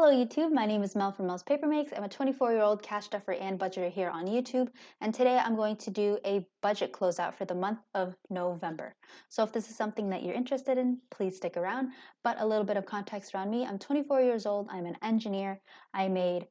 Hello YouTube, my name is Mel from Mel's Paper Makes. I'm a 24-year-old cash stuffer and budgeter here on YouTube, and today I'm going to do a budget closeout for the month of November. So if this is something that you're interested in, please stick around. But a little bit of context around me, I'm 24 years old, I'm an engineer. I made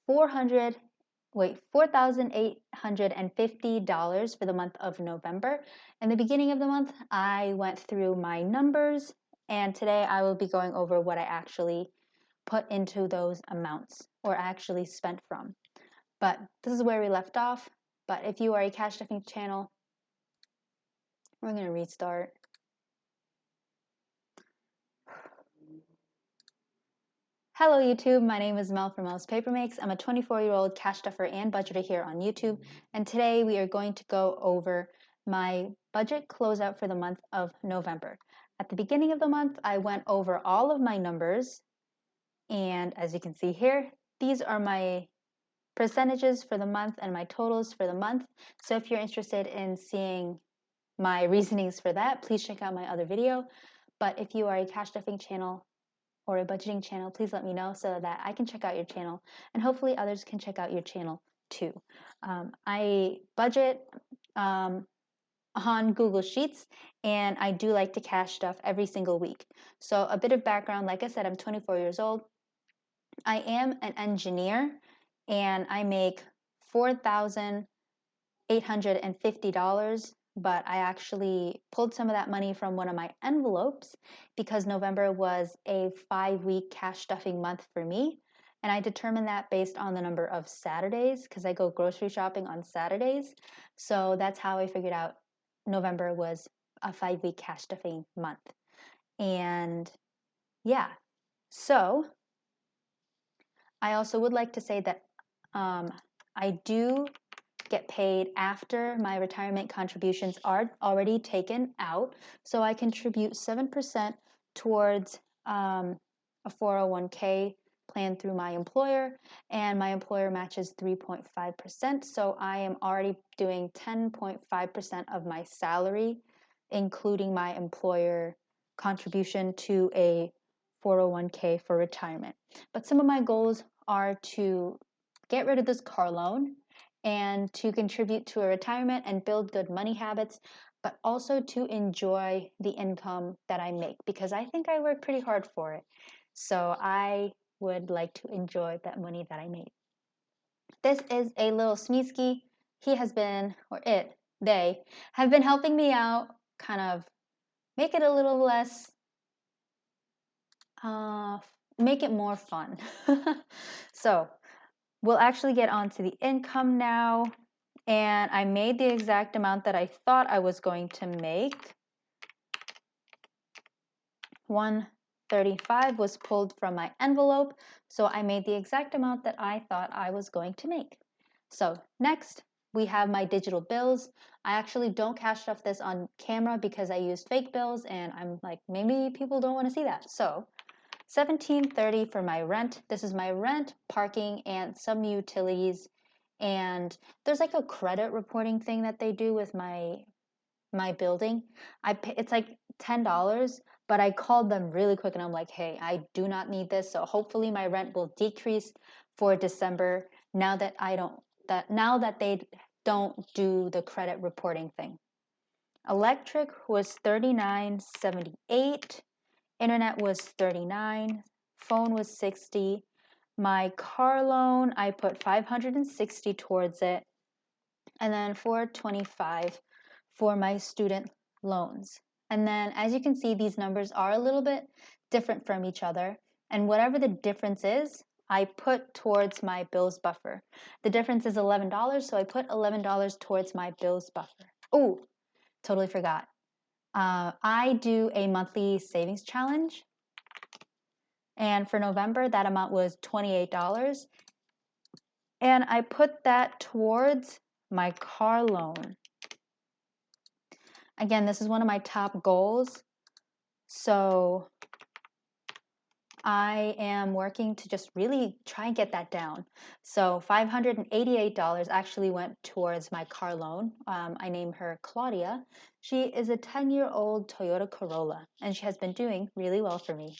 $4,850 for the month of November. In the beginning of the month, I went through my numbers, and today I will be going over what I actually put into those amounts or actually spent from. But this is where we left off. But if you are a cash stuffing channel, we're going to restart. Hello YouTube, my name is Mel from Mel's Paper Makes. I'm a 24-year-old cash stuffer and budgeter here on YouTube, and today we are going to go over my budget closeout for the month of November. At the beginning of the month, I went over all of my numbers, and as you can see here, these are my percentages for the month and my totals for the month. So if you're interested in seeing my reasonings for that, please check out my other video. But if you are a cash stuffing channel or a budgeting channel, please let me know so that I can check out your channel and hopefully others can check out your channel too. I budget on Google Sheets, and I do like to cash stuff every single week. So a bit of background, like I said, I'm 24 years old. I am an engineer and I make $4,850, but I actually pulled some of that money from one of my envelopes because November was a 5-week cash stuffing month for me. And I determined that based on the number of Saturdays because I go grocery shopping on Saturdays. So that's how I figured out November was a 5-week cash stuffing month. And yeah, so I also would like to say that I do get paid after my retirement contributions are already taken out. So I contribute 7% towards a 401k plan through my employer, and my employer matches 3.5%. So I am already doing 10.5% of my salary, including my employer contribution to a 401k for retirement. But some of my goals are to get rid of this car loan and to contribute to a retirement and build good money habits, but also to enjoy the income that I make because I think I work pretty hard for it. So I would like to enjoy that money that I made. This is a little Smeeski. He has been, or it, they have been helping me out, kind of make it a little less make it more fun. So we'll actually get on to the income now. And I made the exact amount that I thought I was going to make. 135 was pulled from my envelope. So I made the exact amount that I thought I was going to make. So next, we have my digital bills. I actually don't cash stuff this on camera because I used fake bills and I'm like, maybe people don't want to see that. So $17.30 for my rent. This is my rent, parking, and some utilities. And there's like a credit reporting thing that they do with my building. It's like $10, but I called them really quick and I'm like, hey, I do not need this. So hopefully my rent will decrease for December now that they don't do the credit reporting thing. Electric was $39.78. Internet was $39, phone was $60. My car loan, I put $560 towards it, and then $425 for my student loans. And then as you can see, these numbers are a little bit different from each other, and whatever the difference is, I put towards my bills buffer. The difference is $11, so I put $11 towards my bills buffer. Oh, totally forgot. I do a monthly savings challenge, and for November that amount was $28, and I put that towards my car loan. Again, this is one of my top goals, so I am working to just really try and get that down. So $588 actually went towards my car loan. I named her Claudia. She is a 10-year-old Toyota Corolla, and she has been doing really well for me.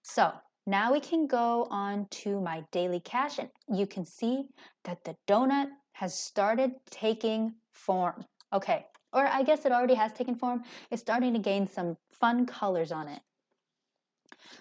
So Now we can go on to my daily cash, and you can see that the donut has started taking form. Okay, or I guess it already has taken form. It's starting to gain some fun colors on it.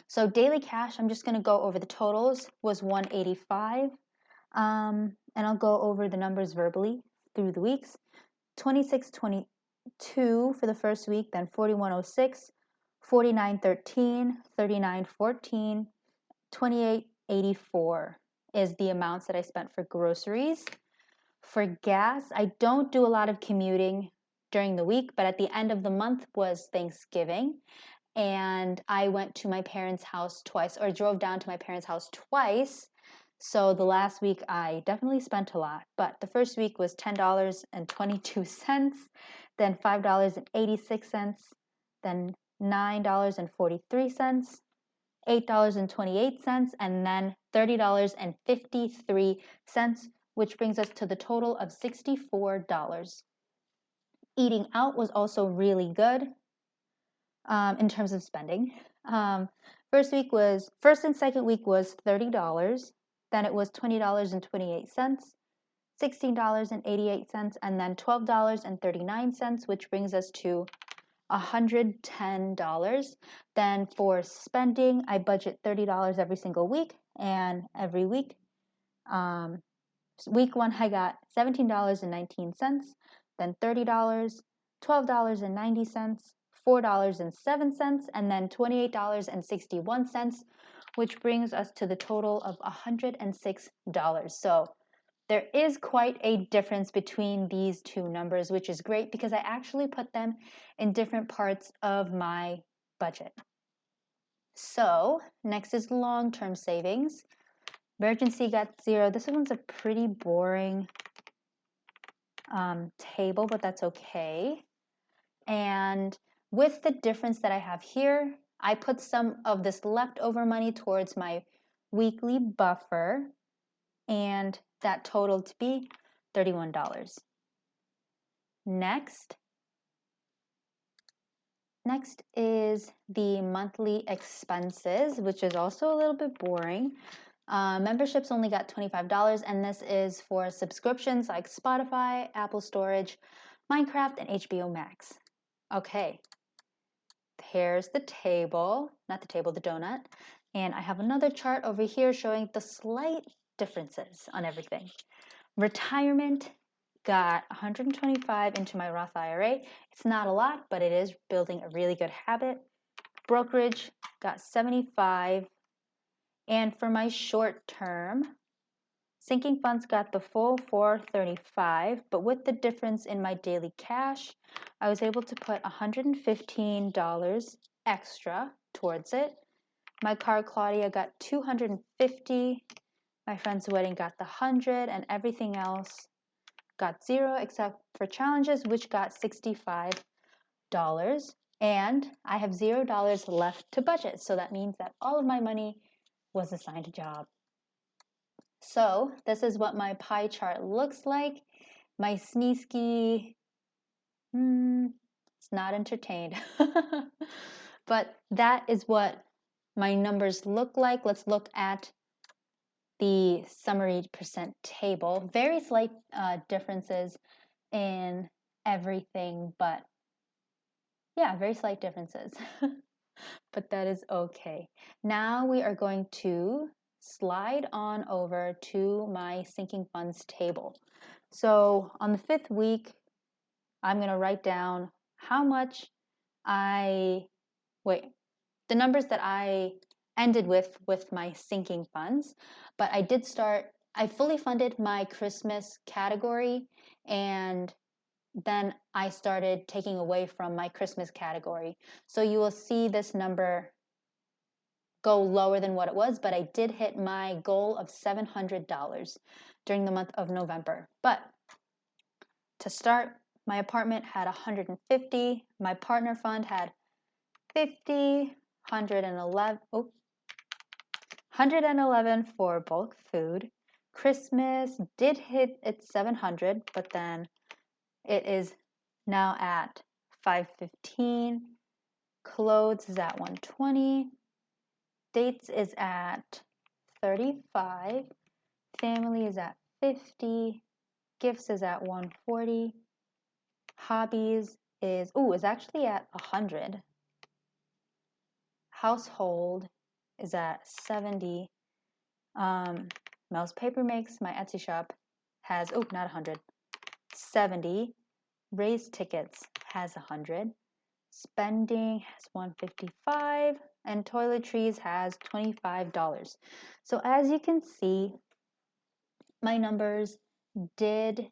So daily cash, I'm just going to go over the totals, was 185. And I'll go over the numbers verbally through the weeks. 2622 for the first week, then 4106, 4913, 3914, 2884 is the amounts that I spent for groceries. For gas, I don't do a lot of commuting during the week, but at the end of the month was Thanksgiving, and I went to my parents' house twice, or drove down to my parents' house twice. So the last week I definitely spent a lot, but the first week was $10.22, then $5.86, then $9.43, $8.28, and then $30.53, which brings us to the total of $64. Eating out was also really good in terms of spending. First and second week was $30. Then it was $20.28, $16.88, and then $12.39, which brings us to $110. Then for spending, I budget $30 every single week, and every week, week one I got $17.19, then $30, $12.90, $4.07, and then $28.61, which brings us to the total of $106. So there is quite a difference between these two numbers, which is great because I actually put them in different parts of my budget. So next is long-term savings. Emergency got 0. This one's a pretty boring table, but that's okay. And with the difference that I have here, I put some of this leftover money towards my weekly buffer, and that totaled to be $31. Next is the monthly expenses, which is also a little bit boring. Memberships only got $25, and this is for subscriptions like Spotify, Apple Storage, Minecraft, and HBO Max. Okay, here's the table, not the table, the donut. And I have another chart over here showing the slight differences on everything. Retirement got $125 into my Roth IRA. It's not a lot, but it is building a really good habit. Brokerage got $75. And for my short term, sinking funds got the full $435, but with the difference in my daily cash, I was able to put $115 extra towards it. My car, Claudia, got $250. My friend's wedding got the $100, and everything else got 0 except for challenges, which got $65. And I have $0 left to budget, so that means that all of my money was assigned a job. So this is what my pie chart looks like. My Sneesky, it's not entertained. But that is what my numbers look like. Let's look at the summary percent table. Very slight differences in everything, but yeah, very slight differences. But that is okay. Now we are going to slide on over to my sinking funds table. So on the 5th week, I'm going to write down how much the numbers that I ended with my sinking funds. But I fully funded my Christmas category, and then I started taking away from my Christmas category. So you will see this number go lower than what it was, but I did hit my goal of $700 during the month of November. But to start, my apartment had 150, my partner fund had 50, 111 for bulk food. Christmas did hit its 700, but then it is now at 515. Clothes is at 120. Dates is at 35. Family is at 50. Gifts is at 140. Hobbies is actually at 100. Household is at 70. Mel's Paper Makes, my Etsy shop, has, not 100, 70. Raise Tickets has 100. Spending has 155. And Toiletries has $25. So as you can see, my numbers did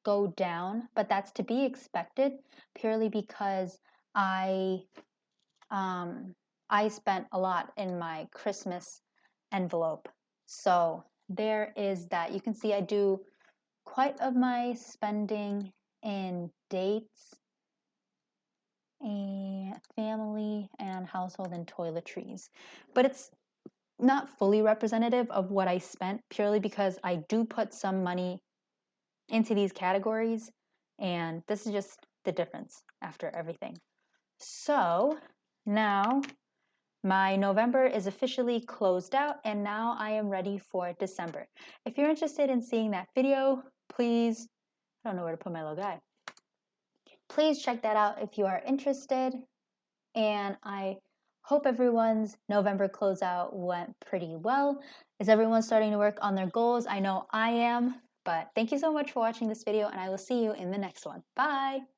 go down, but that's to be expected purely because I spent a lot in my Christmas envelope. So there is that. You can see I do quite of my spending in dates and family and household and toiletries. But it's not fully representative of what I spent purely because I do put some money into these categories, and this is just the difference after everything. So now my November is officially closed out, and now I am ready for December. If you're interested in seeing that video, please, I don't know where to put my little guy. Please check that out if you are interested. And I hope everyone's November closeout went pretty well. Is everyone starting to work on their goals? I know I am, but thank you so much for watching this video, and I will see you in the next one. Bye!